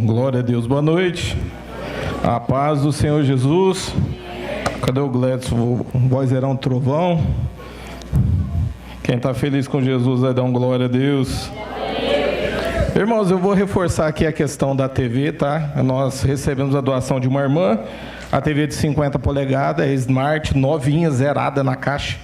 Glória a Deus, boa noite. A paz do Senhor Jesus. Cadê o Gledson? O vozeirão trovão. Quem está feliz com Jesus vai dar um glória a Deus. Irmãos, eu vou reforçar aqui a questão da TV, tá? Nós recebemos a doação de uma irmã, a TV de 50 polegadas, é Smart, novinha, zerada na caixa.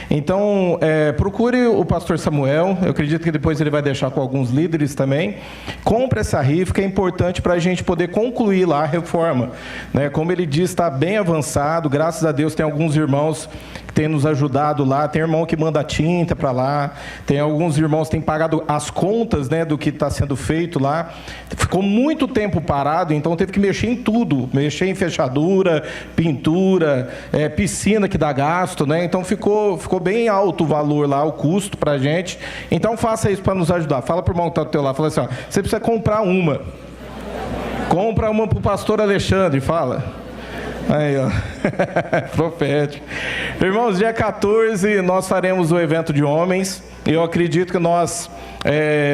Então, procure o pastor Samuel, eu acredito que depois ele vai deixar com alguns líderes também. Compre essa rifa, que é importante para a gente poder concluir lá a reforma, né? Como ele diz, está bem avançado, graças a Deus tem alguns irmãos que têm nos ajudado lá, tem irmão que manda tinta para lá, tem alguns irmãos que têm pagado as contas, né, do que está sendo feito lá. Ficou muito tempo parado, então teve que mexer em tudo, mexer em fechadura, pintura, piscina que dá gasto, né? Então ficou bem alto o valor lá, o custo para a gente. Então faça isso para nos ajudar. Fala para o irmão que está do teu lado, fala assim, ó, você precisa comprar uma. Compra uma para o pastor Alexandre, fala. Aí, ó. Profético. Irmãos, dia 14 nós faremos o evento de homens. Eu acredito que nós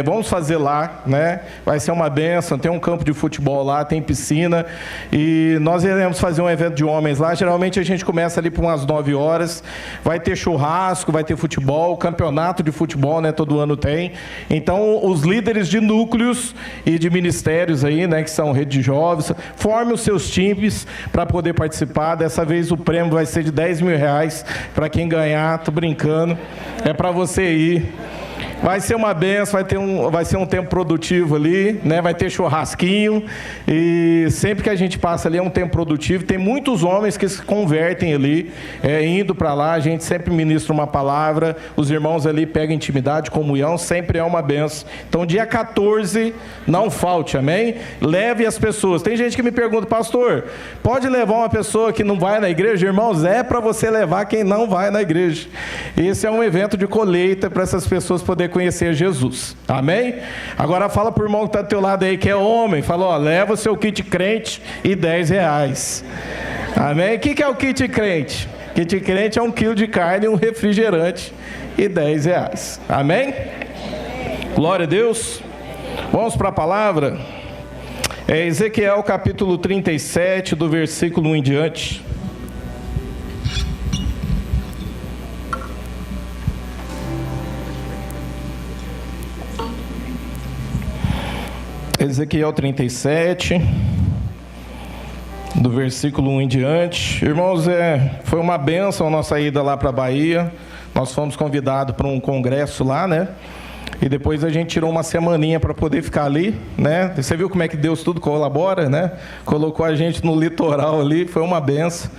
vamos fazer lá, né? Vai ser uma bênção, tem um campo de futebol lá, tem piscina, e nós iremos fazer um evento de homens lá. Geralmente a gente começa ali por umas 9 horas, vai ter churrasco, vai ter futebol, campeonato de futebol, né? Todo ano tem. Então, os líderes de núcleos e de ministérios aí, né? Que são rede de jovens, formem os seus times para poder participar. Dessa vez o prêmio vai ser de R$10.000 para quem ganhar, tô brincando, é para você ir. Vai ser uma benção, vai ser um tempo produtivo ali, né? Vai ter churrasquinho, e sempre que a gente passa ali é um tempo produtivo. Tem muitos homens que se convertem ali, indo para lá, a gente sempre ministra uma palavra, os irmãos ali pegam intimidade, comunhão, sempre é uma benção. Então dia 14, não falte, amém? Leve as pessoas. Tem gente que me pergunta, pastor, pode levar uma pessoa que não vai na igreja? Irmãos, é para você levar quem não vai na igreja. Esse é um evento de colheita para essas pessoas poderem conhecer Jesus, amém? Agora fala para o irmão que está do teu lado aí, que é homem, fala, ó, leva o seu kit crente e R$10, amém? O que é o kit crente? Kit crente é 1 quilo de carne, um refrigerante e R$10, amém? Glória a Deus. Vamos para a palavra. Ezequiel capítulo 37, do versículo 1 em diante. Ezequiel 37, do versículo 1 em diante. Irmãos, foi uma bênção a nossa ida lá para a Bahia. Nós fomos convidados para um congresso lá, né? E depois a gente tirou uma semaninha para poder ficar ali, né? Você viu como é que Deus tudo colabora, né? Colocou a gente no litoral ali, foi uma bênção.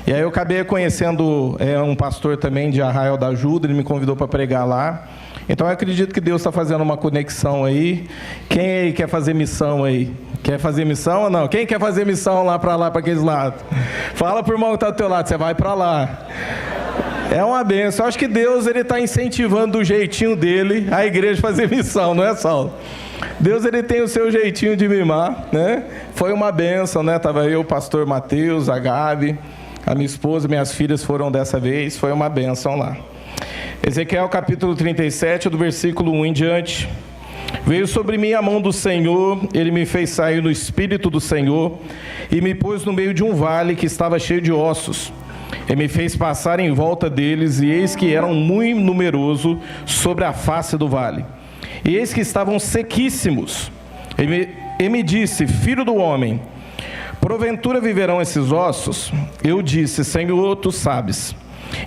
E aí eu acabei conhecendo um pastor também de Arraial da Ajuda, ele me convidou para pregar lá. Então eu acredito que Deus está fazendo uma conexão aí. Quem aí quer fazer missão aí? Quer fazer missão ou não? Quem quer fazer missão lá para aqueles lados? Fala para o irmão que está do teu lado, você vai para lá. É uma benção. Eu acho que Deus está incentivando do jeitinho dele a igreja a fazer missão, não é, Saulo? Deus ele tem o seu jeitinho de mimar, né? Foi uma benção, né? Estava eu, o pastor Mateus, a Gabi, a minha esposa, minhas filhas foram dessa vez. Foi uma benção lá. Ezequiel capítulo 37, do versículo 1 em diante. Veio sobre mim a mão do Senhor, ele me fez sair no espírito do Senhor e me pôs no meio de um vale que estava cheio de ossos. Ele me fez passar em volta deles, e eis que eram muito numerosos sobre a face do vale. E eis que estavam sequíssimos. Ele me disse, filho do homem, porventura viverão esses ossos? Eu disse, Senhor, tu sabes.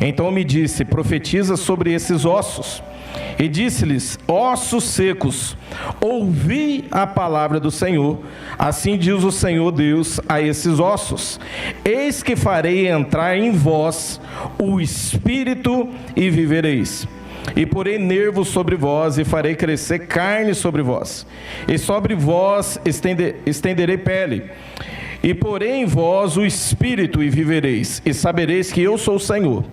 Então me disse, profetiza sobre esses ossos. E disse-lhes, ossos secos, ouvi a palavra do Senhor. Assim diz o Senhor Deus a esses ossos: eis que farei entrar em vós o espírito e vivereis. E porei nervos sobre vós, e farei crescer carne sobre vós. E sobre vós estenderei pele. E porei em vós o espírito e vivereis, e sabereis que eu sou o Senhor.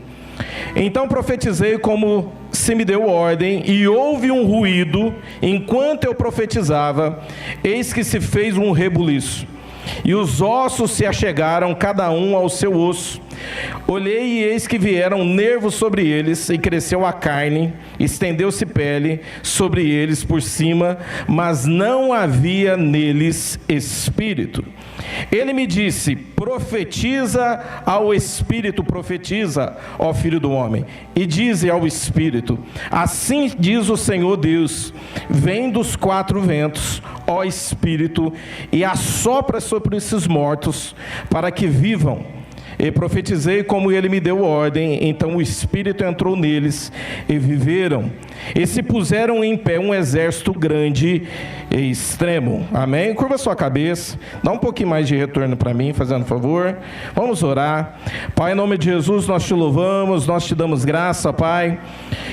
Então profetizei como se me deu ordem, e houve um ruído enquanto eu profetizava, eis que se fez um rebuliço. E os ossos se achegaram, cada um ao seu osso, Olhei e eis que vieram nervos sobre eles, e cresceu a carne, estendeu-se pele sobre eles por cima, mas não havia neles espírito. Ele me disse: profetiza ao espírito, profetiza, ó filho do homem, e dize ao espírito: assim diz o Senhor Deus, vem dos quatro ventos, ó espírito, e assopra sobre esses mortos, para que vivam. E profetizei como ele me deu ordem, então o Espírito entrou neles, e viveram, e se puseram em pé um exército grande e extremo. Amém? Curva sua cabeça, dá um pouquinho mais de retorno para mim, fazendo favor. Vamos orar. Pai, em nome de Jesus, nós te louvamos, nós te damos graça, Pai,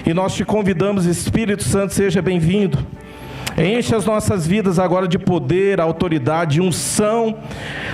e nós te convidamos, Espírito Santo, seja bem-vindo. Enche as nossas vidas agora de poder, autoridade, unção.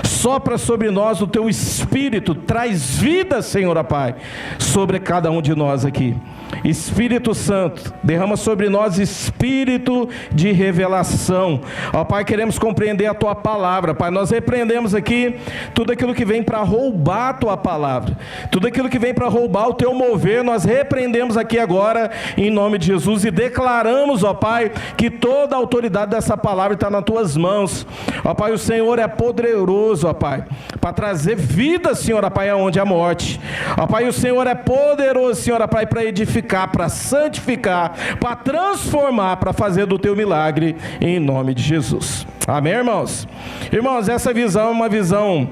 Sopra sobre nós o teu Espírito. Traz vida, Senhor, Pai, sobre cada um de nós aqui. Espírito Santo, derrama sobre nós espírito de revelação. Ó Pai, queremos compreender a Tua palavra, Pai. Nós repreendemos aqui tudo aquilo que vem para roubar a Tua palavra, tudo aquilo que vem para roubar o Teu mover, nós repreendemos aqui agora, em nome de Jesus, e declaramos, ó Pai, que toda a autoridade dessa palavra está nas Tuas mãos. Ó Pai, o Senhor é poderoso, ó Pai, para trazer vida, Senhor, ó Pai, aonde há morte. Ó Pai, o Senhor é poderoso, Senhor, ó Pai, para edificar, para santificar, para transformar, para fazer do teu milagre, em nome de Jesus. Amém, irmãos? Irmãos, essa visão é uma visão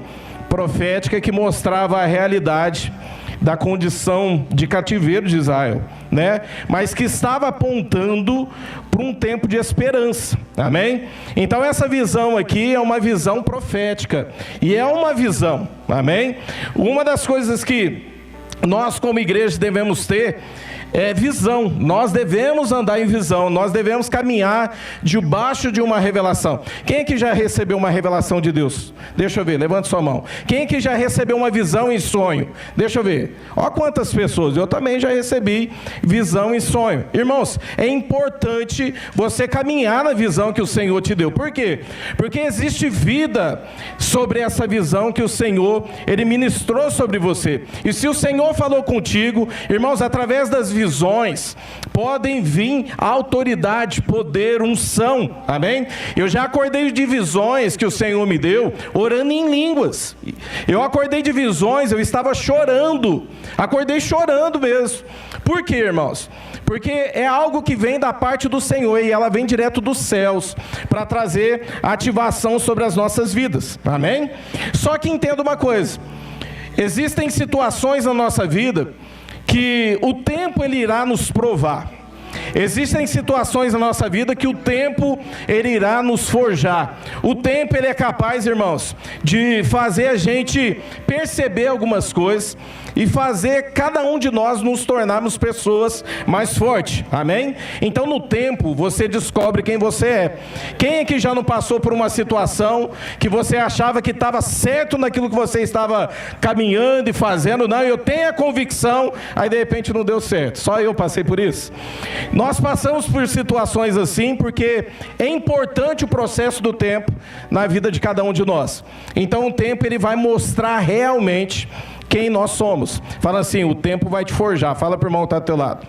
profética que mostrava a realidade da condição de cativeiro de Israel, né? Mas que estava apontando para um tempo de esperança. Amém? Então essa visão aqui é uma visão profética, e é uma visão, amém? Uma das coisas que nós como igreja devemos ter é visão. Nós devemos andar em visão, nós devemos caminhar debaixo de uma revelação. Quem é que já recebeu uma revelação de Deus? Deixa eu ver, levante sua mão. Quem é que já recebeu uma visão em sonho? Deixa eu ver. Ó quantas pessoas. Eu também já recebi visão em sonho. Irmãos, é importante você caminhar na visão que o Senhor te deu. Por quê? Porque existe vida sobre essa visão que o Senhor, Ele ministrou sobre você. E se o Senhor falou contigo, irmãos, através das visões podem vir autoridade, poder, unção. Amém? Eu já acordei de visões que o Senhor me deu, orando em línguas. Eu acordei de visões, eu estava chorando. Acordei chorando mesmo. Por quê, irmãos? Porque é algo que vem da parte do Senhor, e ela vem direto dos céus, para trazer ativação sobre as nossas vidas. Amém? Só que entenda uma coisa: existem situações na nossa vida que o tempo ele irá nos provar. Existem situações na nossa vida que o tempo ele irá nos forjar. O tempo ele é capaz, irmãos, de fazer a gente perceber algumas coisas e fazer cada um de nós nos tornarmos pessoas mais fortes. Amém? Então no tempo você descobre quem você é. Quem é que já não passou por uma situação que você achava que estava certo naquilo que você estava caminhando e fazendo? Não, eu tenho a convicção, aí de repente não deu certo. Só eu passei por isso. Nós passamos por situações assim porque é importante o processo do tempo na vida de cada um de nós. Então o tempo ele vai mostrar realmente quem nós somos. Fala assim: o tempo vai te forjar. Fala para o irmão que está do teu lado.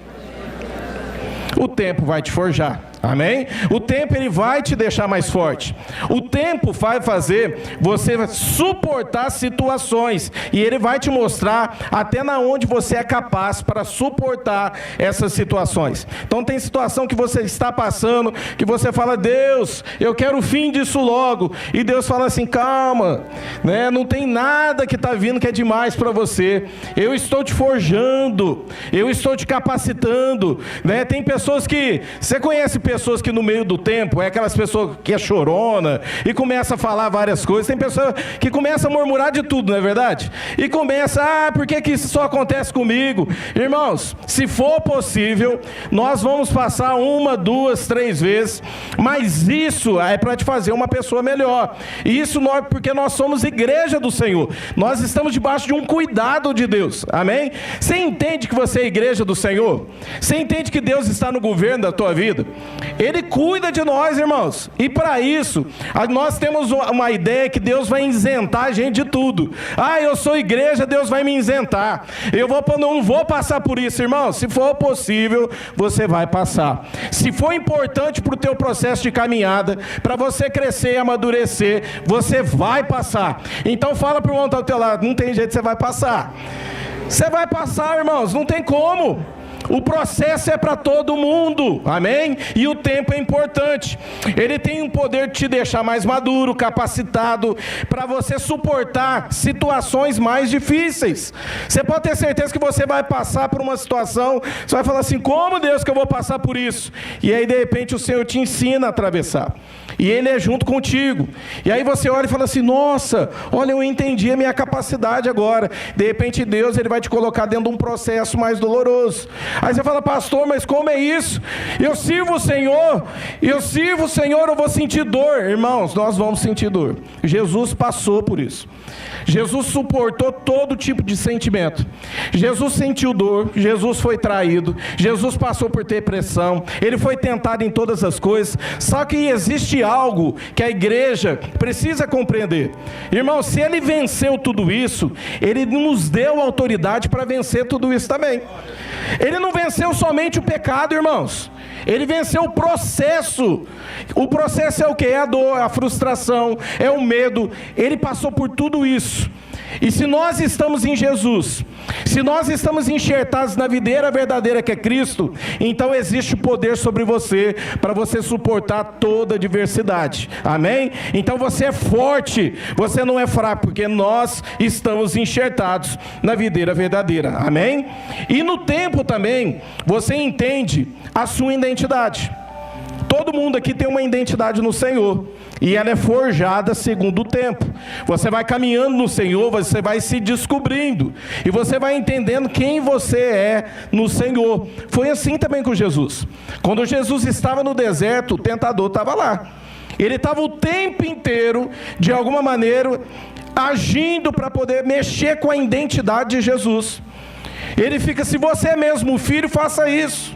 O tempo vai te forjar. Amém? O tempo ele vai te deixar mais forte. O tempo vai fazer você suportar situações, e ele vai te mostrar até na onde você é capaz para suportar essas situações. Então tem situação que você está passando, que você fala: Deus, eu quero o fim disso logo. E Deus fala assim: calma, né? Não tem nada que está vindo que é demais para você. Eu estou te forjando, eu estou te capacitando, né? Tem pessoas que, você conhece pessoas que no meio do tempo, é aquelas pessoas que é chorona e começa a falar várias coisas. Tem pessoas que começa a murmurar de tudo, não é verdade? E começa: por que isso só acontece comigo? Irmãos, se for possível, nós vamos passar 1, 2, 3 vezes, mas isso é para te fazer uma pessoa melhor. E isso porque nós somos igreja do Senhor, nós estamos debaixo de um cuidado de Deus. Amém? Você entende que você é igreja do Senhor? Você entende que Deus está no governo da tua vida? Ele cuida cuida de nós, irmãos. E para isso, nós temos uma ideia que Deus vai isentar a gente de tudo. Eu sou igreja, Deus vai me isentar. Eu não vou passar por isso, irmão. Se for possível, você vai passar. Se for importante para o teu processo de caminhada, para você crescer e amadurecer, você vai passar. Então fala para o irmão que está do teu lado, não tem jeito, você vai passar. Você vai passar, irmãos, não tem como. O processo é para todo mundo, amém? E o tempo é importante. Ele tem o poder de te deixar mais maduro, capacitado, para você suportar situações mais difíceis. Você pode ter certeza que você vai passar por uma situação, você vai falar assim, como Deus que eu vou passar por isso? E aí de repente o Senhor te ensina a atravessar. E Ele é junto contigo. E aí você olha e fala assim, nossa, olha, eu entendi a minha capacidade agora. De repente Deus, Ele vai te colocar dentro de um processo mais doloroso. Aí você fala, pastor, mas como é isso? Eu sirvo o Senhor, eu vou sentir dor. Irmãos, nós vamos sentir dor. Jesus passou por isso. Jesus suportou todo tipo de sentimento. Jesus sentiu dor, Jesus foi traído, Jesus passou por depressão, Ele foi tentado em todas as coisas. Só que existe algo que a igreja precisa compreender. Irmão, se Ele venceu tudo isso, Ele nos deu autoridade para vencer tudo isso também. Ele não venceu somente o pecado, irmãos. Ele venceu o processo. O processo é o que? É a dor, a frustração, é o medo. Ele passou por tudo isso. E se nós estamos em Jesus, se nós estamos enxertados na videira verdadeira que é Cristo, então existe poder sobre você, para você suportar toda a adversidade, amém? Então você é forte, você não é fraco, porque nós estamos enxertados na videira verdadeira, amém? E no tempo também, você entende a sua identidade. Todo mundo aqui tem uma identidade no Senhor, e ela é forjada segundo o tempo. Você vai caminhando no Senhor, você vai se descobrindo, e você vai entendendo quem você é no Senhor. Foi assim também com Jesus. Quando Jesus estava no deserto, o tentador estava lá. Ele estava o tempo inteiro, de alguma maneira, agindo para poder mexer com a identidade de Jesus. Ele fica, se você é mesmo filho, faça isso.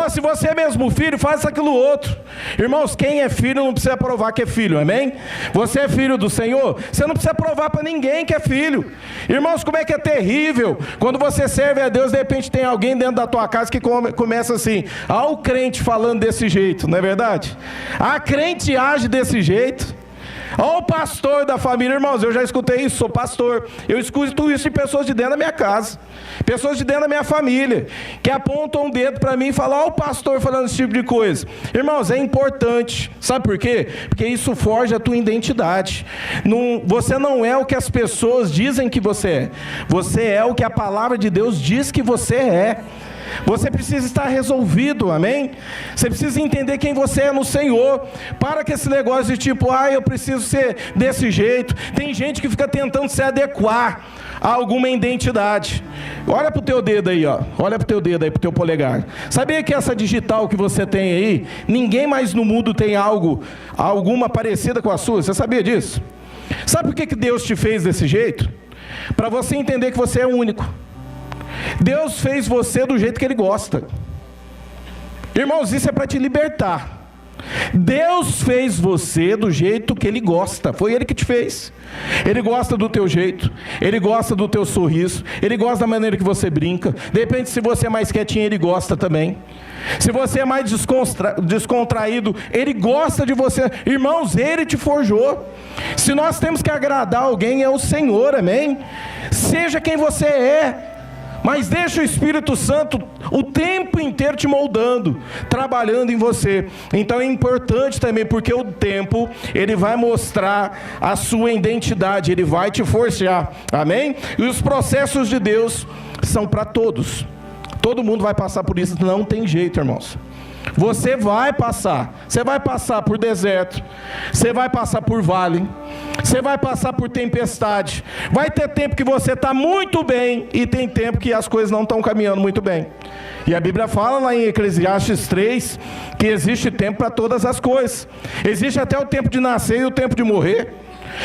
Se você é mesmo filho, faça aquilo outro. Irmãos, quem é filho não precisa provar que é filho, amém? Você é filho do Senhor, você não precisa provar para ninguém que é filho. Irmãos, como é que é terrível quando você serve a Deus, de repente tem alguém dentro da tua casa que começa assim, o crente falando desse jeito, não é verdade? A crente age desse jeito. O pastor da família, irmãos, eu já escutei isso, sou pastor, eu escuto isso de pessoas de dentro da minha casa, pessoas de dentro da minha família, que apontam um dedo para mim e falam, o pastor falando esse tipo de coisa. Irmãos, é importante, sabe por quê? Porque isso forja a tua identidade. Você não é o que as pessoas dizem que você é o que a palavra de Deus diz que você é. Você precisa estar resolvido, amém? Você precisa entender quem você é no Senhor. Para com esse negócio de tipo, eu preciso ser desse jeito. Tem gente que fica tentando se adequar a alguma identidade. Olha para o teu dedo aí, olha para o teu dedo aí, para o teu polegar. Sabia que essa digital que você tem aí, ninguém mais no mundo tem alguma parecida com a sua? Você sabia disso? Sabe por que Deus te fez desse jeito? Para você entender que você é único. Deus fez você do jeito que Ele gosta. Irmãos, isso é para te libertar. Deus fez você do jeito que Ele gosta. Foi Ele que te fez. Ele gosta do teu jeito, Ele gosta do teu sorriso, Ele gosta da maneira que você brinca. De repente, se você é mais quietinho, Ele gosta também. Se você é mais descontraído, Ele gosta de você. Irmãos, Ele te forjou. Se nós temos que agradar alguém, é o Senhor, amém? Seja quem você é, mas deixa o Espírito Santo o tempo inteiro te moldando, trabalhando em você. Então é importante também, porque o tempo, ele vai mostrar a sua identidade, ele vai te forjar, amém? E os processos de Deus são para todos. Todo mundo vai passar por isso, não tem jeito, irmãos. Você vai passar por deserto, você vai passar por vale, você vai passar por tempestade. Vai ter tempo que você está muito bem e tem tempo que as coisas não estão caminhando muito bem. E a Bíblia fala lá em Eclesiastes 3 que existe tempo para todas as coisas. Existe até o tempo de nascer e o tempo de morrer.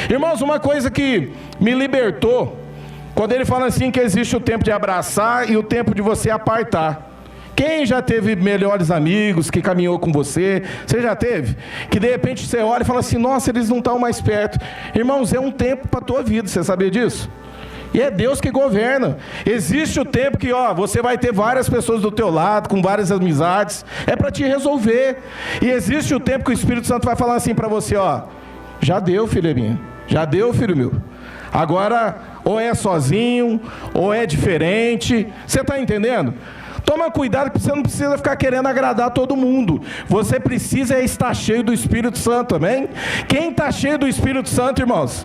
Irmãos, uma coisa que me libertou, quando ele fala assim que existe o tempo de abraçar e o tempo de você apartar. Quem já teve melhores amigos que caminhou com você? Você já teve? Que de repente você olha e fala assim, nossa, eles não estão mais perto. Irmãos, é um tempo para a tua vida, você sabia disso? E é Deus que governa. Existe o tempo que você vai ter várias pessoas do teu lado, com várias amizades, é para te resolver. E existe o tempo que o Espírito Santo vai falar assim para você, já deu, filha minha, já deu, filho meu. Agora, ou é sozinho, ou é diferente. Você está entendendo? Toma cuidado que você não precisa ficar querendo agradar todo mundo. Você precisa estar cheio do Espírito Santo, amém? Quem está cheio do Espírito Santo, irmãos?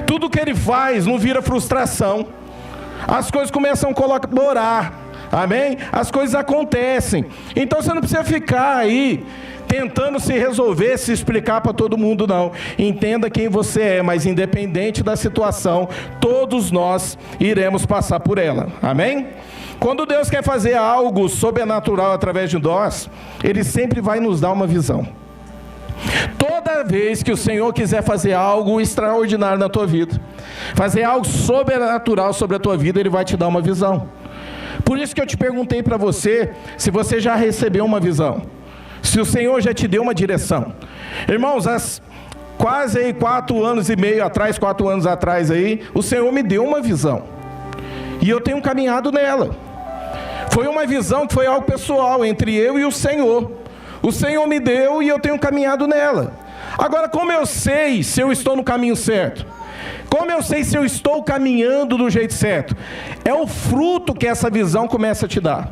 Tudo que ele faz não vira frustração. As coisas começam a colaborar, amém? As coisas acontecem. Então você não precisa ficar aí tentando se resolver, se explicar para todo mundo, não. Entenda quem você é, mas independente da situação, todos nós iremos passar por ela, amém? Quando Deus quer fazer algo sobrenatural através de nós, Ele sempre vai nos dar uma visão. Toda vez que o Senhor quiser fazer algo extraordinário na tua vida, fazer algo sobrenatural sobre a tua vida, Ele vai te dar uma visão. Por isso que eu te perguntei para você, se você já recebeu uma visão, se o Senhor já te deu uma direção. Irmãos, quase aí 4 anos e meio atrás, 4 anos atrás aí, o Senhor me deu uma visão. E eu tenho caminhado nela. Foi uma visão que foi algo pessoal entre eu e o Senhor. O Senhor me deu e eu tenho caminhado nela. Agora, como eu sei se eu estou no caminho certo? Como eu sei se eu estou caminhando do jeito certo? É o fruto que essa visão começa a te dar.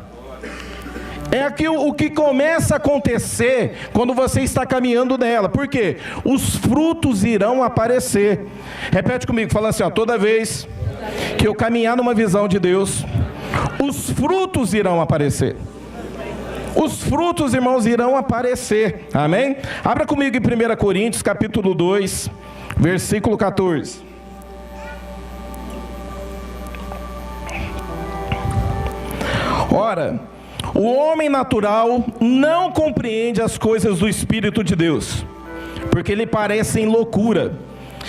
É o que começa a acontecer quando você está caminhando nela. Por quê? Os frutos irão aparecer. Repete comigo, falando assim, toda vez que eu caminhar numa visão de Deus, os frutos irão aparecer. Os frutos, irmãos, irão aparecer. Amém? Abra comigo em 1 Coríntios, capítulo 2, versículo 14. Ora, o homem natural não compreende as coisas do Espírito de Deus, porque lhe parecem loucura,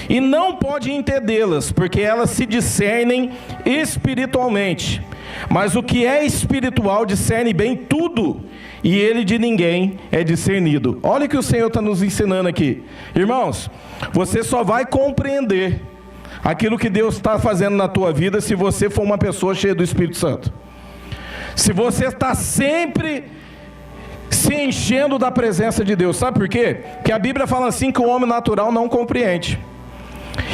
e não pode entendê-las, porque elas se discernem espiritualmente. Mas o que é espiritual discerne bem tudo, e ele de ninguém é discernido. Olha o que o Senhor está nos ensinando aqui. Irmãos, você só vai compreender aquilo que Deus está fazendo na tua vida se você for uma pessoa cheia do Espírito Santo. Se você está sempre se enchendo da presença de Deus. Sabe por quê? Porque a Bíblia fala assim que o homem natural não compreende.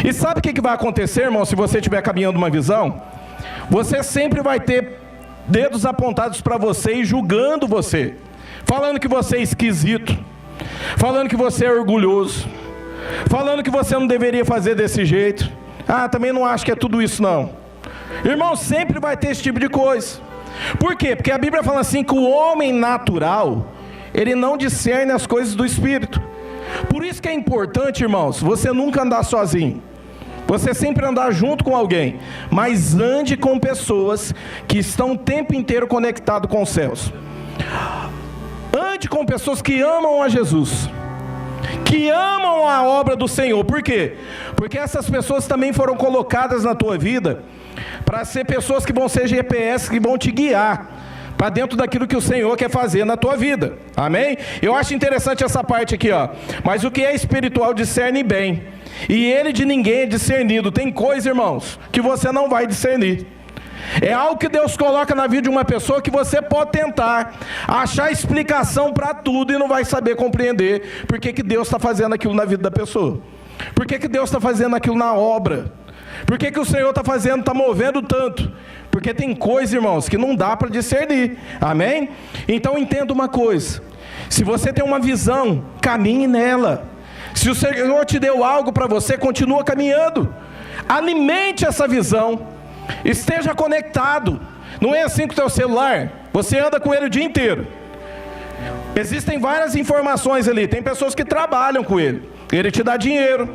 E sabe o que vai acontecer, irmão, se você estiver caminhando uma visão? Você sempre vai ter dedos apontados para você e julgando você, falando que você é esquisito, falando que você é orgulhoso, falando que você não deveria fazer desse jeito. Também não acho que é tudo isso não. Irmão, sempre vai ter esse tipo de coisa. Por quê? Porque a Bíblia fala assim que o homem natural, ele não discerne as coisas do Espírito. Por isso que é importante, irmãos, você nunca andar sozinho. Você sempre andar junto com alguém, mas ande com pessoas que estão o tempo inteiro conectados com os céus. Ande com pessoas que amam a Jesus, que amam a obra do Senhor. Por quê? Porque essas pessoas também foram colocadas na tua vida para ser pessoas que vão ser GPS, que vão te guiar para dentro daquilo que o Senhor quer fazer na tua vida. Amém? Eu acho interessante essa parte aqui, Mas o que é espiritual discerne bem, e ele de ninguém é discernido. Tem coisa, irmãos, que você não vai discernir. É algo que Deus coloca na vida de uma pessoa que você pode tentar achar explicação para tudo e não vai saber compreender por que Deus está fazendo aquilo na vida da pessoa. Por que Deus está fazendo aquilo na obra. Por que o Senhor está fazendo, está movendo tanto? Porque tem coisa, irmãos, que não dá para discernir. Amém? Então entenda uma coisa. Se você tem uma visão, caminhe nela. Se o Senhor te deu algo para você, continua caminhando. Alimente essa visão. Esteja conectado. Não é assim com o teu celular. Você anda com ele o dia inteiro. Existem várias informações ali. Tem pessoas que trabalham com ele. Ele te dá dinheiro.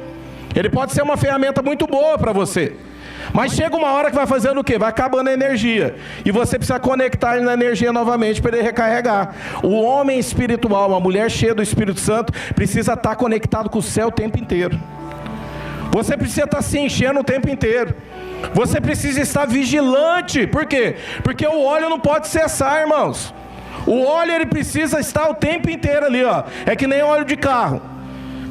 Ele pode ser uma ferramenta muito boa para você. Mas chega uma hora que vai fazendo o quê? Vai acabando a energia. E você precisa conectar ele na energia novamente para ele recarregar. O homem espiritual, a mulher cheia do Espírito Santo, precisa estar conectado com o céu o tempo inteiro. Você precisa estar se enchendo o tempo inteiro. Você precisa estar vigilante. Por quê? Porque o óleo não pode cessar, irmãos. O óleo ele precisa estar o tempo inteiro ali, ó. É que nem óleo de carro.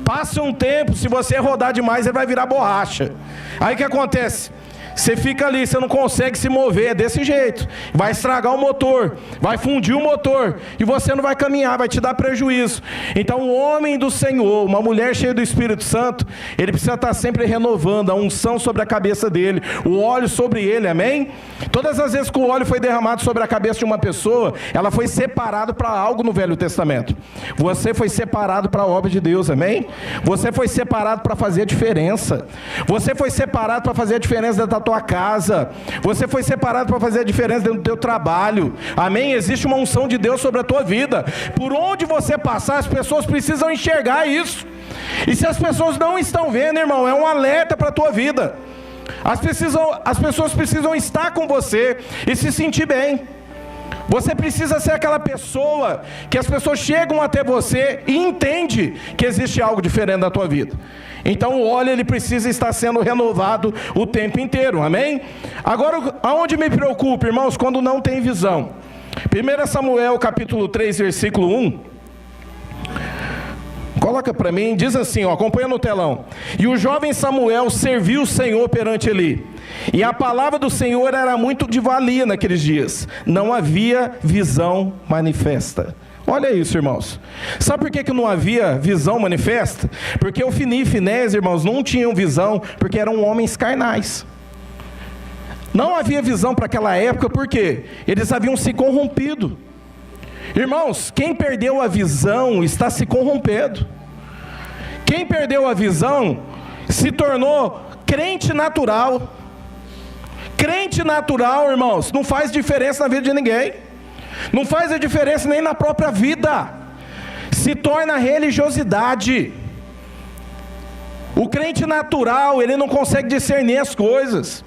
Passa um tempo, se você rodar demais, ele vai virar borracha. Aí o que acontece? Você fica ali, você não consegue se mover, é desse jeito. Vai estragar o motor, vai fundir o motor, e você não vai caminhar, vai te dar prejuízo. Então o homem do Senhor, uma mulher cheia do Espírito Santo, ele precisa estar sempre renovando a unção sobre a cabeça dele, o óleo sobre ele, amém? Todas as vezes que o óleo foi derramado sobre a cabeça de uma pessoa, ela foi separada para algo no Velho Testamento. Você foi separado para a obra de Deus, amém? Você foi separado para fazer a diferença. Você foi separado para fazer a diferença dentro da tua casa. Você foi separado para fazer a diferença dentro do teu trabalho, amém? Existe uma unção de Deus sobre a tua vida. Por onde você passar, as pessoas precisam enxergar isso. E se as pessoas não estão vendo, irmão, é um alerta para a tua vida. As pessoas precisam estar com você e se sentir bem. Você precisa ser aquela pessoa que as pessoas chegam até você e entendem que existe algo diferente na tua vida. Então o óleo ele precisa estar sendo renovado o tempo inteiro, amém? Agora, aonde me preocupa, irmãos, quando não tem visão? 1 Samuel capítulo 3, versículo 1. Coloca para mim, diz assim, ó, acompanha no telão. E o jovem Samuel serviu o Senhor perante Eli. E a palavra do Senhor era muito de valia naqueles dias. Não havia visão manifesta. Olha isso, irmãos. Sabe por que não havia visão manifesta? Porque Ofni e Finéias, irmãos, não tinham visão, porque eram homens carnais. Não havia visão para aquela época, porque eles haviam se corrompido. Irmãos, quem perdeu a visão está se corrompendo. Quem perdeu a visão se tornou crente natural. Crente natural, irmãos, não faz diferença na vida de ninguém. Não faz a diferença nem na própria vida. Se torna religiosidade. O crente natural, ele não consegue discernir as coisas.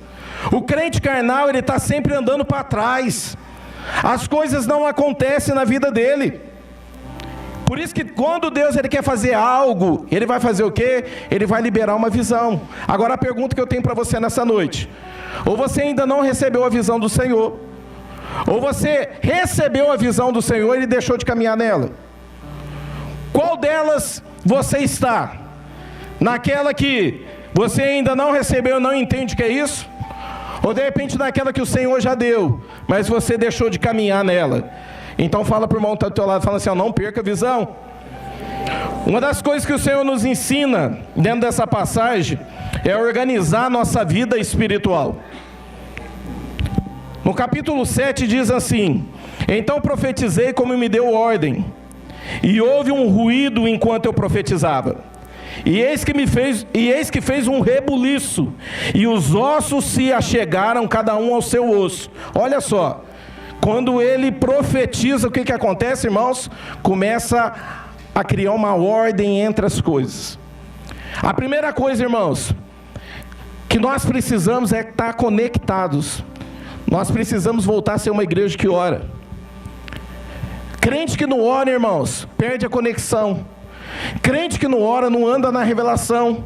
O crente carnal, ele está sempre andando para trás. As coisas não acontecem na vida dele. Por isso que quando Deus ele quer fazer algo, ele vai fazer o quê? Ele vai liberar uma visão. Agora a pergunta que eu tenho para você nessa noite: ou você ainda não recebeu a visão do Senhor, ou você recebeu a visão do Senhor e deixou de caminhar nela? Qual delas você está? Naquela que você ainda não recebeu, não entende o que é isso? Ou de repente naquela que o Senhor já deu, mas você deixou de caminhar nela? Então fala para o irmão que está do teu lado, fala assim, ó, não perca a visão. Uma das coisas que o Senhor nos ensina dentro dessa passagem é organizar nossa vida espiritual. No capítulo 7 diz assim: então profetizei como me deu ordem, e houve um ruído enquanto eu profetizava. E eis que fez um rebuliço, e os ossos se achegaram cada um ao seu osso. Olha só, quando ele profetiza, o que acontece, irmãos? Começa a criar uma ordem entre as coisas. A primeira coisa, irmãos, que nós precisamos é estar conectados. Nós precisamos voltar a ser uma igreja que ora. Crente que não ora, irmãos, perde a conexão. Crente que não ora, não anda na revelação.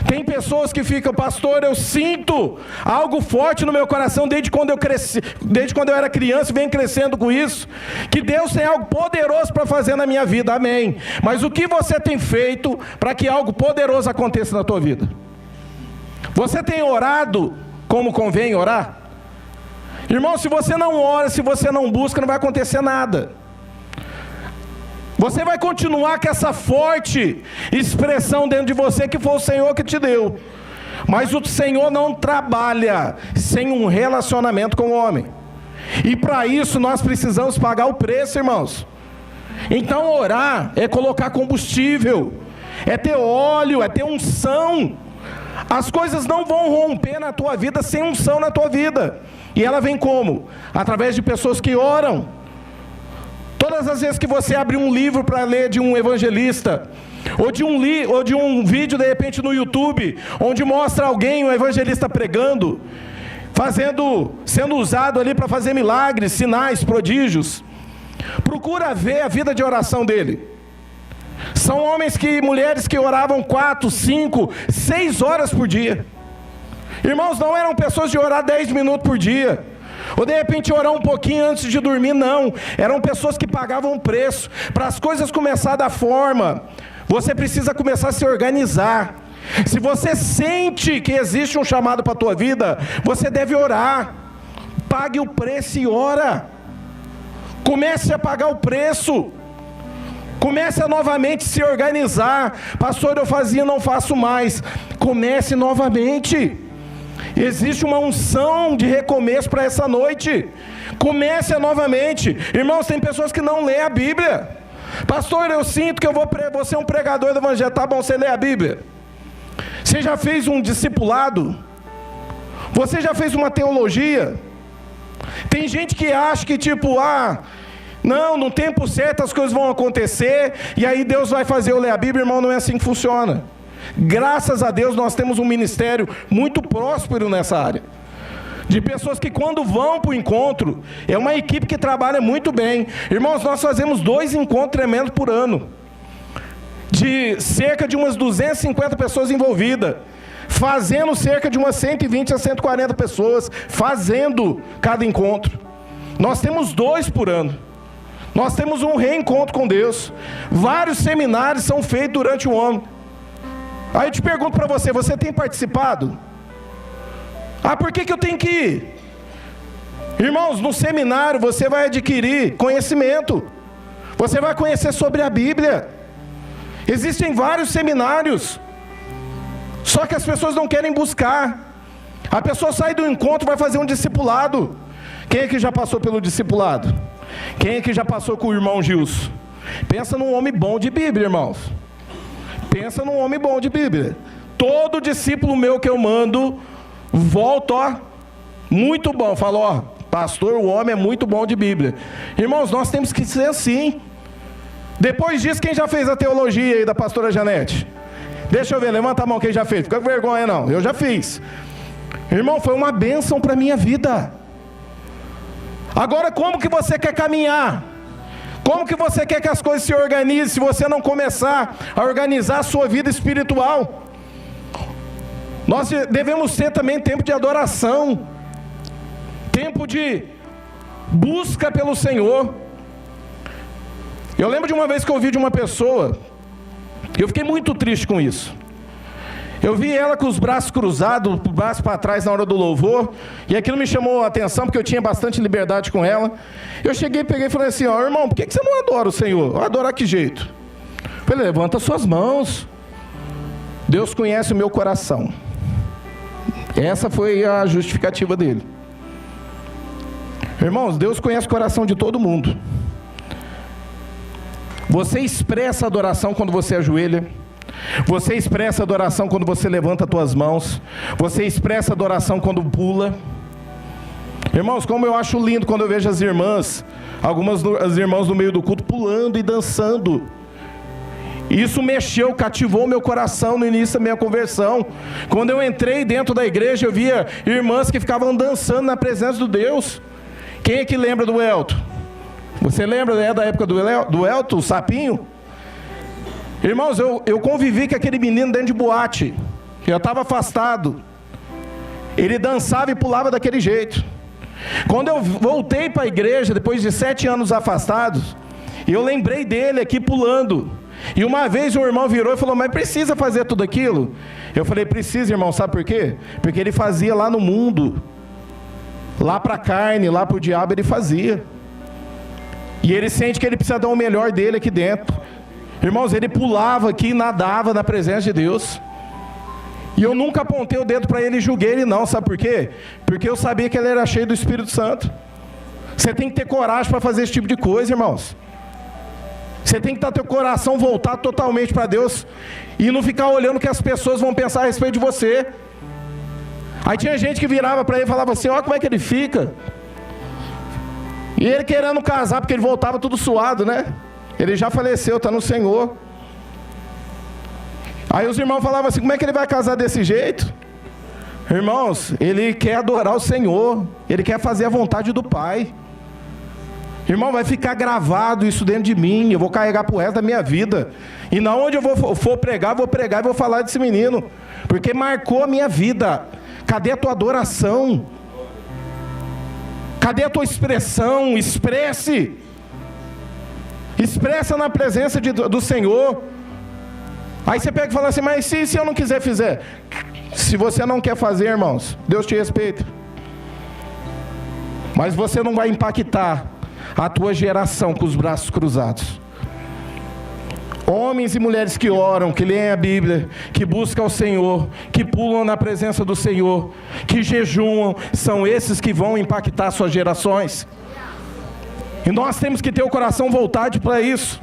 Tem pessoas que ficam, pastor, eu sinto algo forte no meu coração desde quando eu cresci, desde quando eu era criança, e venho crescendo com isso, que Deus tem algo poderoso para fazer na minha vida, amém. Mas o que você tem feito para que algo poderoso aconteça na tua vida? Você tem orado como convém orar? Irmão, se você não ora, se você não busca, não vai acontecer nada. Você vai continuar com essa forte expressão dentro de você que foi o Senhor que te deu. Mas o Senhor não trabalha sem um relacionamento com o homem. E para isso nós precisamos pagar o preço, irmãos. Então orar é colocar combustível, é ter óleo, é ter unção. As coisas não vão romper na tua vida sem unção na tua vida. E ela vem como? Através de pessoas que oram. Todas as vezes que você abre um livro para ler de um evangelista, ou de um vídeo de repente no YouTube, onde mostra alguém, um evangelista pregando, sendo usado ali para fazer milagres, sinais, prodígios, procura ver a vida de oração dele. São mulheres que oravam 4, 5, 6 horas por dia. Irmãos, não eram pessoas de orar 10 minutos por dia. Ou de repente orar um pouquinho antes de dormir, não. Eram pessoas que pagavam um preço. Para as coisas começar da forma, você precisa começar a se organizar. Se você sente que existe um chamado para a tua vida, você deve orar. Pague o preço e ora. Comece a pagar o preço. Comece a novamente se organizar. Pastor, eu fazia, não faço mais. Comece novamente. Existe uma unção de recomeço para essa noite. Comece novamente. Irmãos, tem pessoas que não lêem a Bíblia. Pastor, eu sinto que eu vou ser um pregador do Evangelho. Tá bom, você lê a Bíblia. Você já fez um discipulado? Você já fez uma teologia? Tem gente que acha que não, no tempo certo as coisas vão acontecer, e aí Deus vai fazer eu ler a Bíblia. Irmão, não é assim que funciona. Graças a Deus nós temos um ministério muito próspero nessa área. De pessoas que quando vão para o encontro, é uma equipe que trabalha muito bem. Irmãos, nós fazemos 2 encontros tremendos por ano. De cerca de umas 250 pessoas envolvidas. Fazendo cerca de umas 120 a 140 pessoas. Fazendo cada encontro. Nós temos 2 por ano. Nós temos um reencontro com Deus. Vários seminários são feitos durante o ano. Aí eu te pergunto para você, você tem participado? Por que eu tenho que ir? Irmãos, no seminário você vai adquirir conhecimento. Você vai conhecer sobre a Bíblia. Existem vários seminários. Só que as pessoas não querem buscar. A pessoa sai do encontro e vai fazer um discipulado. Quem é que já passou pelo discipulado? Quem é que já passou com o irmão Gilson? Pensa num homem bom de Bíblia, irmãos. Pensa num homem bom de Bíblia. Todo discípulo meu que eu mando, volta, muito bom. Fala, pastor, o homem é muito bom de Bíblia. Irmãos, nós temos que ser assim. Depois disso, quem já fez a teologia aí da pastora Janete? Deixa eu ver, levanta a mão quem já fez. Fica com vergonha não, eu já fiz. Irmão, foi uma bênção para a minha vida. Agora, como que você quer caminhar? Como que você quer que as coisas se organizem se você não começar a organizar a sua vida espiritual? Nós devemos ter também tempo de adoração, tempo de busca pelo Senhor. Eu lembro de uma vez que eu ouvi de uma pessoa, eu fiquei muito triste com isso. Eu vi ela com os braços cruzados, o braço para trás na hora do louvor, e aquilo me chamou a atenção, porque eu tinha bastante liberdade com ela. Eu cheguei, peguei e falei assim, irmão, por que você não adora o Senhor? Adorar que jeito? Eu falei, levanta suas mãos. Deus conhece o meu coração. Essa foi a justificativa dele. Irmãos, Deus conhece o coração de todo mundo. Você expressa adoração quando você ajoelha. Você expressa adoração quando você levanta as tuas mãos. Você expressa adoração quando pula. Irmãos, como eu acho lindo quando eu vejo as irmãs, as irmãs no meio do culto pulando e dançando. Isso mexeu, cativou meu coração no início da minha conversão. Quando eu entrei dentro da igreja, eu via irmãs que ficavam dançando na presença de Deus. Quem é que lembra do Elton? Você lembra da época do Elton, o sapinho? Irmãos, eu convivi com aquele menino dentro de boate. Eu estava afastado. Ele dançava e pulava daquele jeito. Quando eu voltei para a igreja, depois de 7 anos afastados, eu lembrei dele aqui pulando. E uma vez um irmão virou e falou, mas precisa fazer tudo aquilo? Eu falei, precisa, irmão, sabe por quê? Porque ele fazia lá no mundo. Lá para a carne, lá para o diabo ele fazia. E ele sente que ele precisa dar o melhor dele aqui dentro. Irmãos, ele pulava aqui, nadava na presença de Deus. E eu nunca apontei o dedo para ele e julguei ele não, sabe por quê? Porque eu sabia que ele era cheio do Espírito Santo. Você tem que ter coragem para fazer esse tipo de coisa, irmãos. Você tem que estar teu coração voltado totalmente para Deus e não ficar olhando o que as pessoas vão pensar a respeito de você. Aí tinha gente que virava para ele e falava assim, olha como é que ele fica. E ele querendo casar, porque ele voltava tudo suado, né? Ele já faleceu, está no Senhor. Aí os irmãos falavam assim, como é que ele vai casar desse jeito? Irmãos, ele quer adorar o Senhor, ele quer fazer a vontade do Pai. Irmão, vai ficar gravado isso dentro de mim, eu vou carregar pro resto da minha vida. E na onde eu for pregar, vou pregar e vou falar desse menino, porque marcou a minha vida. Cadê a tua adoração? Cadê a tua expressão? Expressa na presença do Senhor. Aí você pega e fala assim, mas se eu não quiser fazer? Se você não quer fazer, irmãos, Deus te respeita. Mas você não vai impactar a tua geração com os braços cruzados. Homens e mulheres que oram, que leem a Bíblia, que buscam o Senhor, que pulam na presença do Senhor, que jejuam, são esses que vão impactar suas gerações. E nós temos que ter o coração voltado para isso.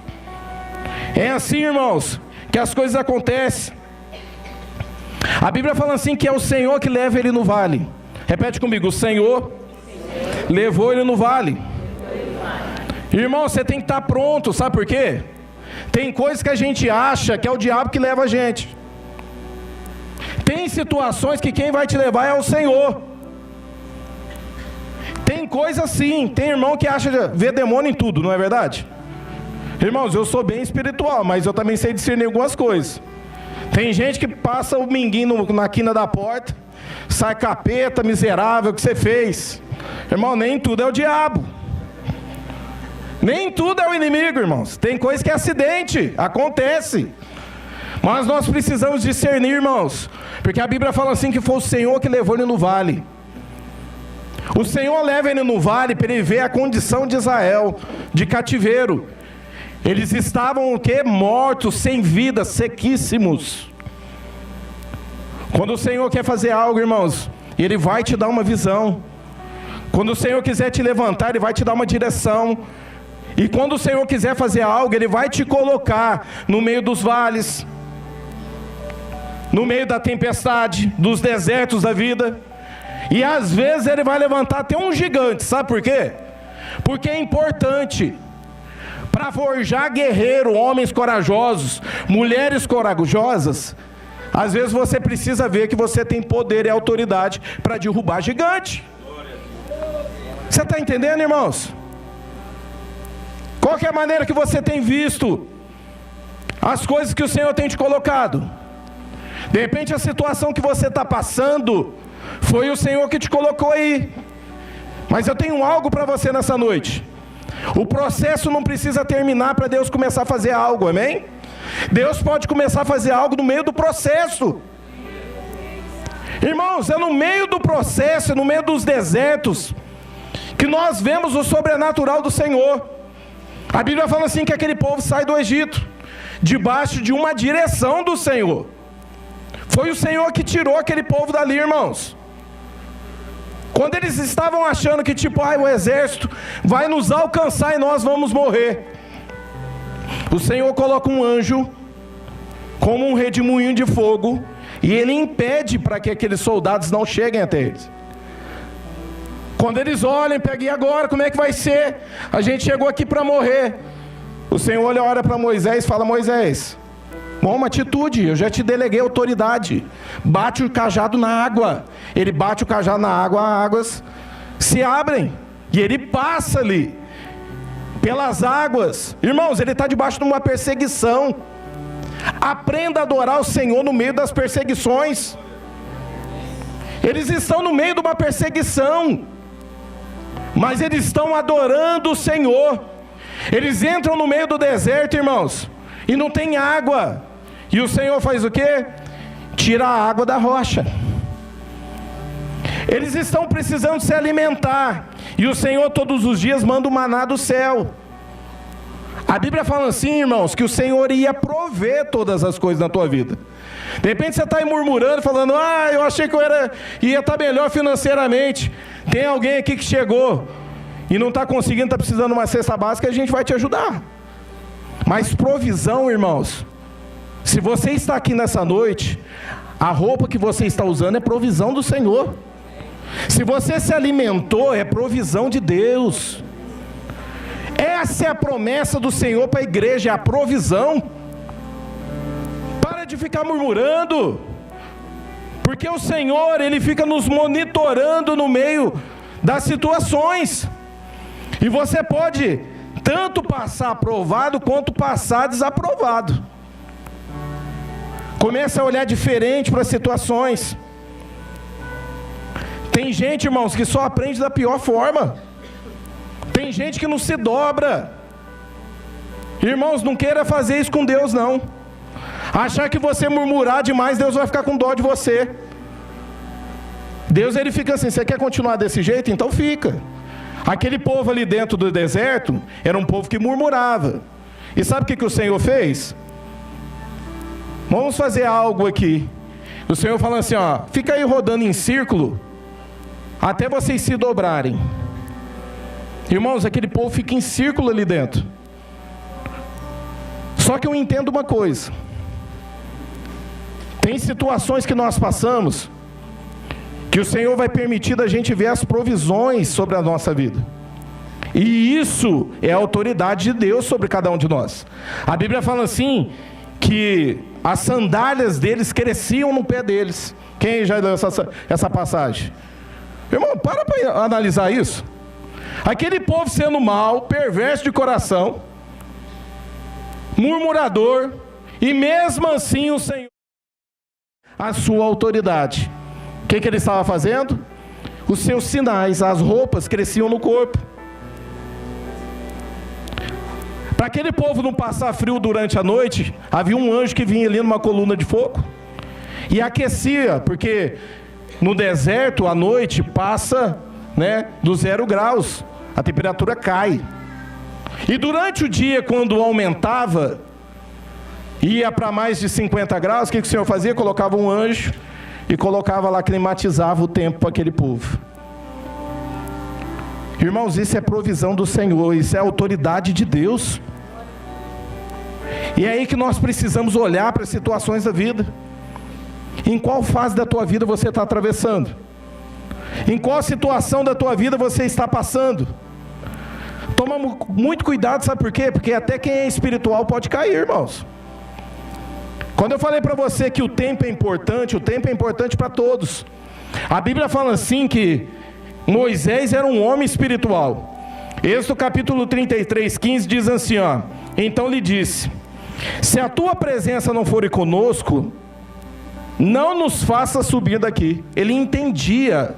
É assim, irmãos, que as coisas acontecem. A Bíblia fala assim, que é o Senhor que leva ele no vale. Repete comigo, o Senhor levou ele no vale. Irmão, você tem que estar pronto, sabe por quê? Tem coisas que a gente acha que é o diabo que leva a gente. Tem situações que quem vai te levar é o Senhor. Tem coisa assim, tem irmão que acha ver demônio em tudo, não é verdade? Irmãos, eu sou bem espiritual, mas eu também sei discernir algumas coisas. Tem gente que passa o minguinho na quina da porta, sai capeta, miserável, o que você fez? Irmão, nem tudo é o diabo. Nem tudo é o inimigo, irmãos. Tem coisa que é acidente, acontece. Mas nós precisamos discernir, irmãos. Porque a Bíblia fala assim, que foi o Senhor que levou ele no vale. O Senhor leva ele no vale para ele ver a condição de Israel, de cativeiro. Eles estavam o quê? Mortos, sem vida, sequíssimos. Quando o Senhor quer fazer algo, irmãos, Ele vai te dar uma visão. Quando o Senhor quiser te levantar, Ele vai te dar uma direção. E quando o Senhor quiser fazer algo, Ele vai te colocar no meio dos vales, no meio da tempestade, dos desertos da vida. E às vezes Ele vai levantar até um gigante, sabe por quê? Porque é importante. Para forjar guerreiro, homens corajosos, mulheres corajosas, às vezes você precisa ver que você tem poder e autoridade para derrubar gigante. Você está entendendo, irmãos? Qual que é a maneira que você tem visto as coisas que o Senhor tem te colocado? De repente a situação que você está passando, foi o Senhor que te colocou aí. Mas eu tenho algo para você nessa noite. O processo não precisa terminar para Deus começar a fazer algo, amém? Deus pode começar a fazer algo no meio do processo. Irmãos, é no meio do processo, no meio dos desertos, que nós vemos o sobrenatural do Senhor. A Bíblia fala assim, que aquele povo sai do Egito, debaixo de uma direção do Senhor. Foi o Senhor que tirou aquele povo dali, irmãos. Quando eles estavam achando que tipo, o exército vai nos alcançar e nós vamos morrer, o Senhor coloca um anjo como um redemoinho de fogo, e Ele impede para que aqueles soldados não cheguem até eles. Quando eles olham, pegam, e agora, como é que vai ser? A gente chegou aqui para morrer. O Senhor olha para Moisés e fala, Moisés, uma atitude, eu já te deleguei autoridade. Bate o cajado na água. Ele bate o cajado na água, as águas se abrem. E ele passa ali, pelas águas. Irmãos, ele está debaixo de uma perseguição. Aprenda a adorar o Senhor no meio das perseguições. Eles estão no meio de uma perseguição, mas eles estão adorando o Senhor. Eles entram no meio do deserto, irmãos, e não tem água. E o Senhor faz o quê? Tira a água da rocha. Eles estão precisando se alimentar, e o Senhor todos os dias manda o maná do céu. A Bíblia fala assim, irmãos, que o Senhor ia prover todas as coisas na tua vida. De repente você está aí murmurando, falando, eu achei que eu ia estar melhor financeiramente. Tem alguém aqui que chegou e não está conseguindo, está precisando de uma cesta básica, a gente vai te ajudar. Mas provisão, irmãos, se você está aqui nessa noite, a roupa que você está usando é provisão do Senhor. Se você se alimentou, é provisão de Deus. Essa é a promessa do Senhor para a igreja, é a provisão. Para de ficar murmurando, porque o Senhor, Ele fica nos monitorando no meio das situações. E você pode tanto passar aprovado, quanto passar desaprovado. Comece a olhar diferente para as situações. Tem gente, irmãos, que só aprende da pior forma. Tem gente que não se dobra. Irmãos, não queira fazer isso com Deus, não. Achar que você murmurar demais, Deus vai ficar com dó de você. Deus, ele fica assim: você quer continuar desse jeito? Então fica. Aquele povo ali dentro do deserto era um povo que murmurava. E sabe o que o Senhor fez? Vamos fazer algo aqui. O Senhor falando assim, ó: fica aí rodando em círculo até vocês se dobrarem. Irmãos, aquele povo fica em círculo ali dentro. Só que eu entendo uma coisa: tem situações que nós passamos que o Senhor vai permitir da gente ver as provisões sobre a nossa vida. E isso é a autoridade de Deus sobre cada um de nós. A Bíblia fala assim, que as sandálias deles cresciam no pé deles. Quem já leu essa passagem? Irmão, para analisar isso. Aquele povo sendo mau, perverso de coração, murmurador, e mesmo assim o Senhor, a sua autoridade. O que ele estava fazendo? Os seus sinais, as roupas cresciam no corpo. Para aquele povo não passar frio durante a noite, havia um anjo que vinha ali numa coluna de fogo e aquecia, porque no deserto à noite passa, dos 0 graus, a temperatura cai. E durante o dia, quando aumentava, ia para mais de 50 graus, o que o Senhor fazia? Colocava um anjo e colocava lá, climatizava o tempo para aquele povo. Irmãos, isso é provisão do Senhor, isso é autoridade de Deus. E é aí que nós precisamos olhar para as situações da vida. Em qual fase da tua vida você está atravessando? Em qual situação da tua vida você está passando? Toma muito cuidado, sabe por quê? Porque até quem é espiritual pode cair, irmãos. Quando eu falei para você que o tempo é importante para todos. A Bíblia fala assim que Moisés era um homem espiritual. Êxodo capítulo 33, 15 diz assim, ó: então lhe disse: se a tua presença não for conosco, não nos faça subir daqui. Ele entendia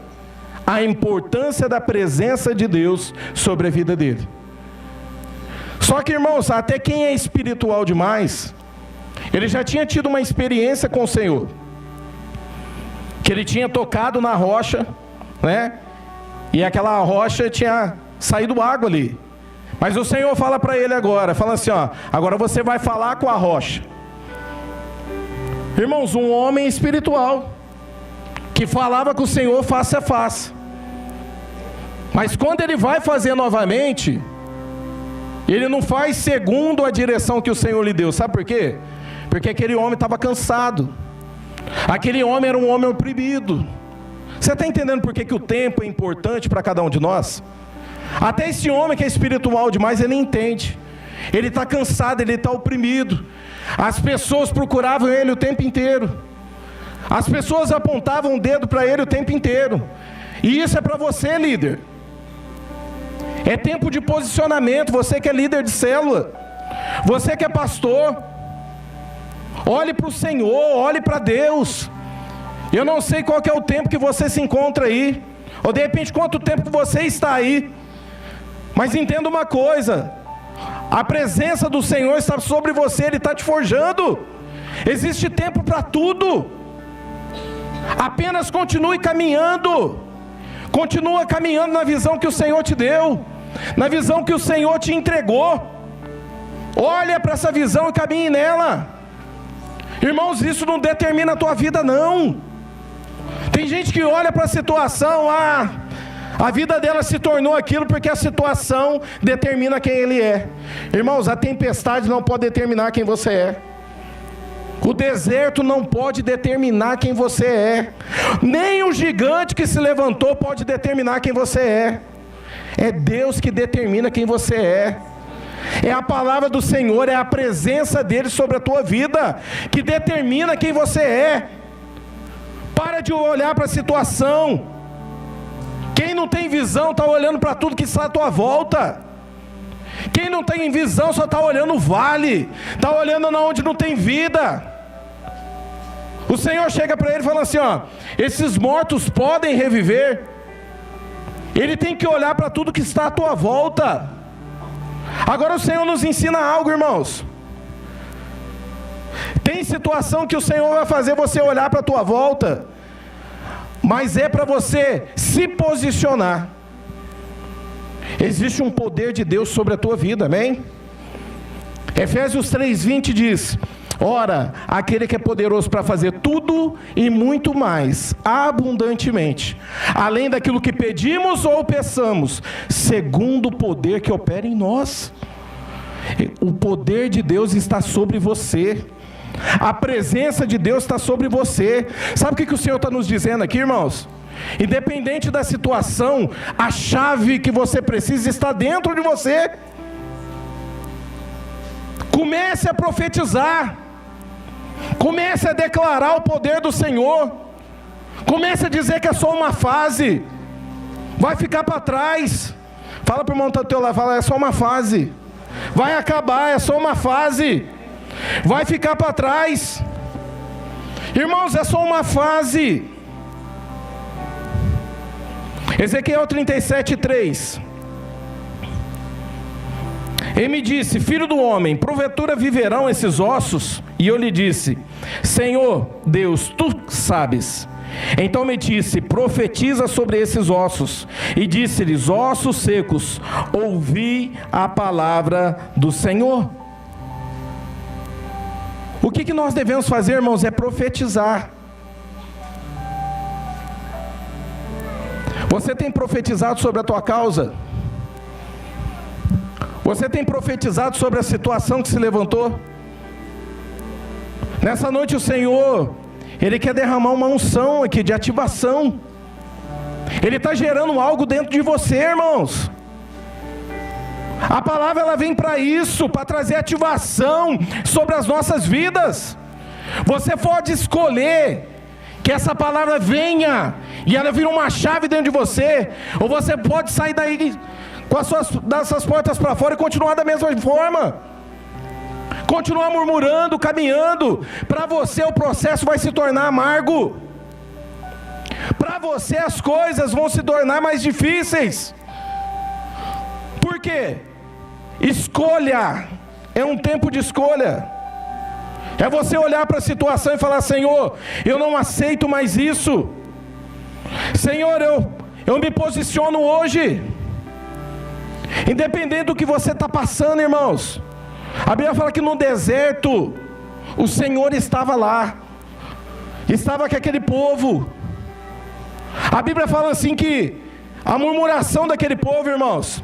a importância da presença de Deus sobre a vida dele. Só que, irmãos, até quem é espiritual demais, ele já tinha tido uma experiência com o Senhor, que ele tinha tocado na rocha, e aquela rocha tinha saído água ali. Mas o Senhor fala para ele agora, fala assim, ó: agora você vai falar com a rocha. Irmãos, um homem espiritual, que falava com o Senhor face a face. Mas quando ele vai fazer novamente, ele não faz segundo a direção que o Senhor lhe deu. Sabe por quê? Porque aquele homem estava cansado. Aquele homem era um homem oprimido. Você está entendendo por que o tempo é importante para cada um de nós? Até esse homem que é espiritual demais, ele entende. Ele está cansado, ele está oprimido. As pessoas procuravam ele o tempo inteiro. As pessoas apontavam o dedo para ele o tempo inteiro. E isso é para você, líder. É tempo de posicionamento. Você que é líder de célula, você que é pastor, olhe para o Senhor, olhe para Deus. Eu não sei qual que é o tempo que você se encontra aí, ou de repente quanto tempo que você está aí, mas entenda uma coisa: a presença do Senhor está sobre você, Ele está te forjando. Existe tempo para tudo. Apenas continue caminhando. Continua caminhando na visão que o Senhor te deu, na visão que o Senhor te entregou. Olha para essa visão e caminhe nela. Irmãos, isso não determina a tua vida, não. Tem gente que olha para a situação, a vida dela se tornou aquilo porque a situação determina quem ele é. Irmãos, a tempestade não pode determinar quem você é. O deserto não pode determinar quem você é. Nem o gigante que se levantou pode determinar quem você é. É Deus que determina quem você é. É a palavra do Senhor, é a presença dEle sobre a tua vida que determina quem você é. Para de olhar para a situação. Quem não tem visão está olhando para tudo que está à tua volta. Quem não tem visão só está olhando o vale, está olhando onde não tem vida. O Senhor chega para ele e fala assim, ó, esses mortos podem reviver? Ele tem que olhar para tudo que está à tua volta. Agora o Senhor nos ensina algo, irmãos. Tem situação que o Senhor vai fazer você olhar para a tua volta, mas é para você se posicionar. Existe um poder de Deus sobre a tua vida, amém? Efésios 3:20 diz: ora, aquele que é poderoso para fazer tudo e muito mais, abundantemente, além daquilo que pedimos ou peçamos, segundo o poder que opera em nós. O poder de Deus está sobre você. A presença de Deus está sobre você. Sabe o que o Senhor está nos dizendo aqui, irmãos? Independente da situação, a chave que você precisa está dentro de você. Comece a profetizar. Comece a declarar o poder do Senhor. Comece a dizer que é só uma fase. Vai ficar para trás. Fala para o irmão do teu lado, fala, é só uma fase. Vai acabar, é só uma fase. Vai ficar para trás. Irmãos, é só uma fase. Ezequiel 37:3. Ele me disse: filho do homem, porventura viverão esses ossos? E eu lhe disse: Senhor Deus, tu sabes. Então me disse: profetiza sobre esses ossos. E disse-lhes: ossos secos, ouvi a palavra do Senhor. O que nós devemos fazer, irmãos, é profetizar. Você tem profetizado sobre a tua causa? Você tem profetizado sobre a situação que se levantou? Nessa noite o Senhor, Ele quer derramar uma unção aqui de ativação. Ele está gerando algo dentro de você, irmãos. A palavra ela vem para isso, para trazer ativação sobre as nossas vidas. Você pode escolher que essa palavra venha e ela vira uma chave dentro de você, ou você pode sair daí com dessas portas para fora e continuar da mesma forma. Continuar murmurando, caminhando. Para você o processo vai se tornar amargo. Para você as coisas vão se tornar mais difíceis. Por quê? Escolha. É um tempo de escolha. É você olhar para a situação e falar: Senhor, eu não aceito mais isso. Senhor, eu me posiciono hoje. Independente do que você está passando, irmãos. A Bíblia fala que no deserto o Senhor estava lá. Estava com aquele povo. A Bíblia fala assim que a murmuração daquele povo, irmãos,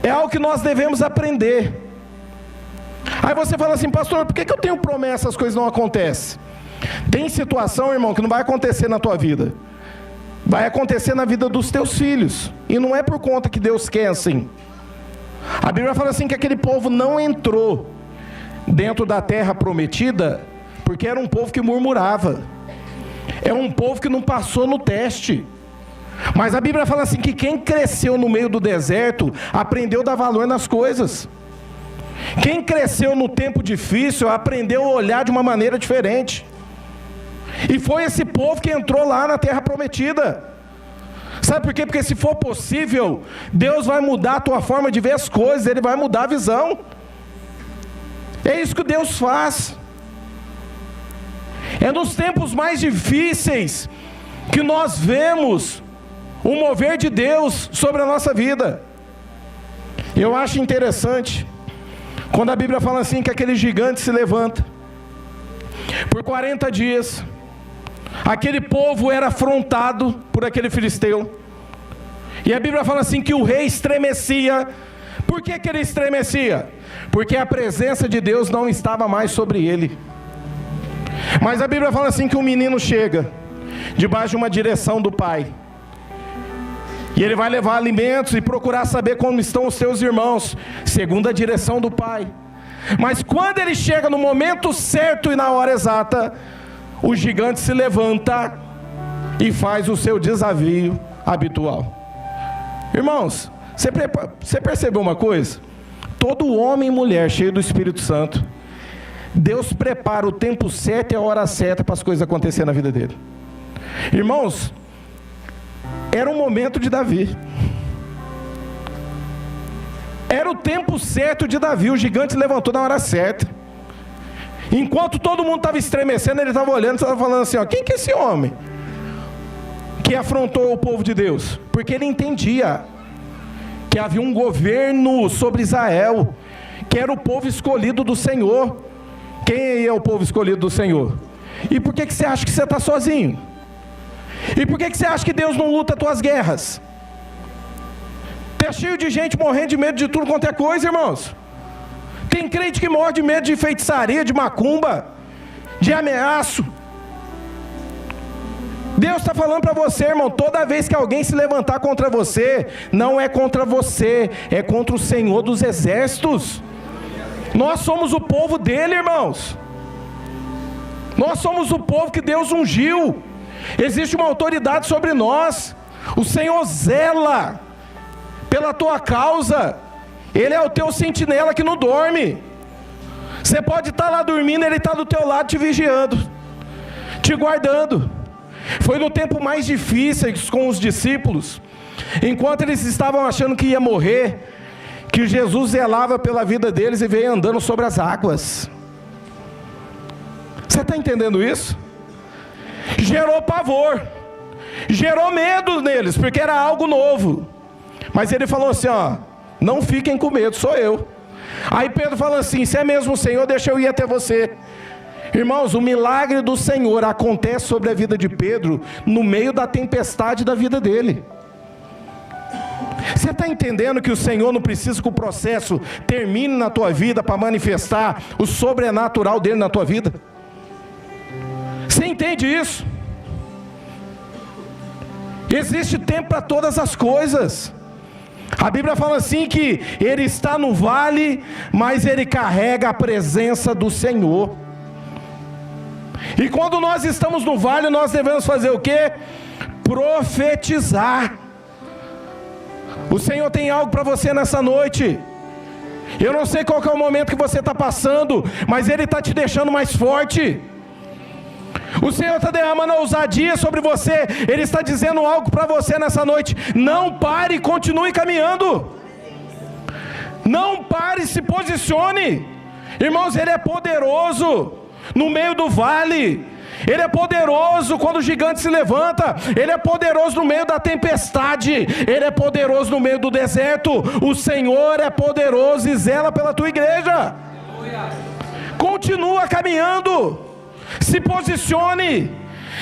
é algo que nós devemos aprender. Aí você fala assim: pastor, por que eu tenho promessa, as coisas não acontecem? Tem situação, irmão, que não vai acontecer na tua vida. Vai acontecer na vida dos teus filhos. E não é por conta que Deus quer assim. A Bíblia fala assim que aquele povo não entrou dentro da terra prometida porque era um povo que murmurava. É um povo que não passou no teste. Mas a Bíblia fala assim que quem cresceu no meio do deserto aprendeu a dar valor nas coisas. Quem cresceu no tempo difícil aprendeu a olhar de uma maneira diferente. E foi esse povo que entrou lá na terra prometida. Sabe por quê? Porque se for possível, Deus vai mudar a tua forma de ver as coisas. Ele vai mudar a visão. É isso que Deus faz. É nos tempos mais difíceis que nós vemos o mover de Deus sobre a nossa vida. Eu acho interessante quando a Bíblia fala assim que aquele gigante se levanta. Por 40 dias aquele povo era afrontado por aquele filisteu. E a Bíblia fala assim que o rei estremecia. Por que ele estremecia? Porque a presença de Deus não estava mais sobre ele. Mas a Bíblia fala assim que um menino chega debaixo de uma direção do pai. E ele vai levar alimentos e procurar saber como estão os seus irmãos, segundo a direção do pai. Mas quando ele chega no momento certo e na hora exata, o gigante se levanta e faz o seu desafio habitual. Irmãos, você percebeu uma coisa? Todo homem e mulher cheio do Espírito Santo Deus prepara o tempo certo e a hora certa para as coisas acontecerem na vida dele. Irmãos, era um momento de Davi. Era o tempo certo de Davi. O gigante se levantou na hora certa. Enquanto todo mundo estava estremecendo, ele estava olhando e estava falando assim, ó, quem que é esse homem que afrontou o povo de Deus? Porque ele entendia que havia um governo sobre Israel, que era o povo escolhido do Senhor. Quem é o povo escolhido do Senhor? E por que você acha que você está sozinho? E por que você acha que Deus não luta as tuas guerras? Está cheio de gente morrendo de medo de tudo quanto é coisa, irmãos. Tem crente que morre de medo de feitiçaria, de macumba, de ameaço. Deus está falando para você, irmão, toda vez que alguém se levantar contra você, não é contra você, é contra o Senhor dos exércitos. Nós somos o povo dele, irmãos. Nós somos o povo que Deus ungiu. Existe uma autoridade sobre nós. O Senhor zela pela tua causa. Ele é o teu sentinela que não dorme. Você pode estar lá dormindo, ele está do teu lado te vigiando, te guardando. Foi no tempo mais difícil com os discípulos, enquanto eles estavam achando que ia morrer, que Jesus zelava pela vida deles e veio andando sobre as águas. Você está entendendo isso? Gerou pavor, gerou medo neles, porque era algo novo. Mas ele falou assim, ó, não fiquem com medo, sou eu. Aí Pedro falou assim, se é mesmo o Senhor, deixa eu ir até você. Irmãos, o milagre do Senhor acontece sobre a vida de Pedro no meio da tempestade da vida dele. Você está entendendo que o Senhor não precisa que o processo termine na tua vida para manifestar o sobrenatural dele na tua vida? Você entende isso? Existe tempo para todas as coisas. A Bíblia fala assim que ele está no vale, mas ele carrega a presença do Senhor. E quando nós estamos no vale, nós devemos fazer o quê? Profetizar. O Senhor tem algo para você nessa noite. Eu não sei qual que é o momento que você está passando, mas Ele está te deixando mais forte. O Senhor está derramando ousadia sobre você. Ele está dizendo algo para você nessa noite. Não pare, continue caminhando. Não pare, se posicione. Irmãos, Ele é poderoso no meio do vale. Ele é poderoso quando o gigante se levanta. Ele é poderoso no meio da tempestade. Ele é poderoso no meio do deserto. O Senhor é poderoso e zela pela tua igreja. Continua caminhando. Se posicione.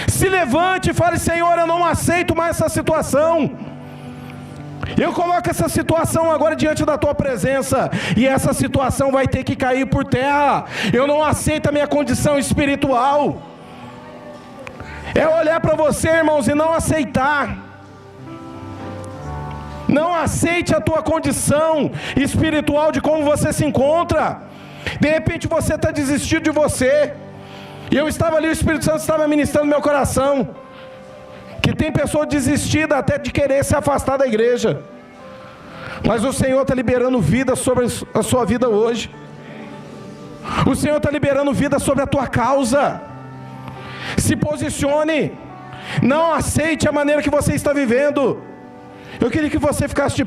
Se levante e fale, Senhor, eu não aceito mais essa situação. Eu coloco essa situação agora diante da tua presença, e essa situação vai ter que cair por terra. Eu não aceito a minha condição espiritual. É olhar para você, irmãos, e não aceitar. Não aceite a tua condição espiritual de como você se encontra. De repente você está desistindo de você. E eu estava ali, o Espírito Santo estava ministrando no meu coração, que tem pessoa desistida até de querer se afastar da igreja. Mas o Senhor está liberando vida sobre a sua vida hoje. O Senhor está liberando vida sobre a tua causa. Se posicione. Não aceite a maneira que você está vivendo. Eu queria que você ficasse de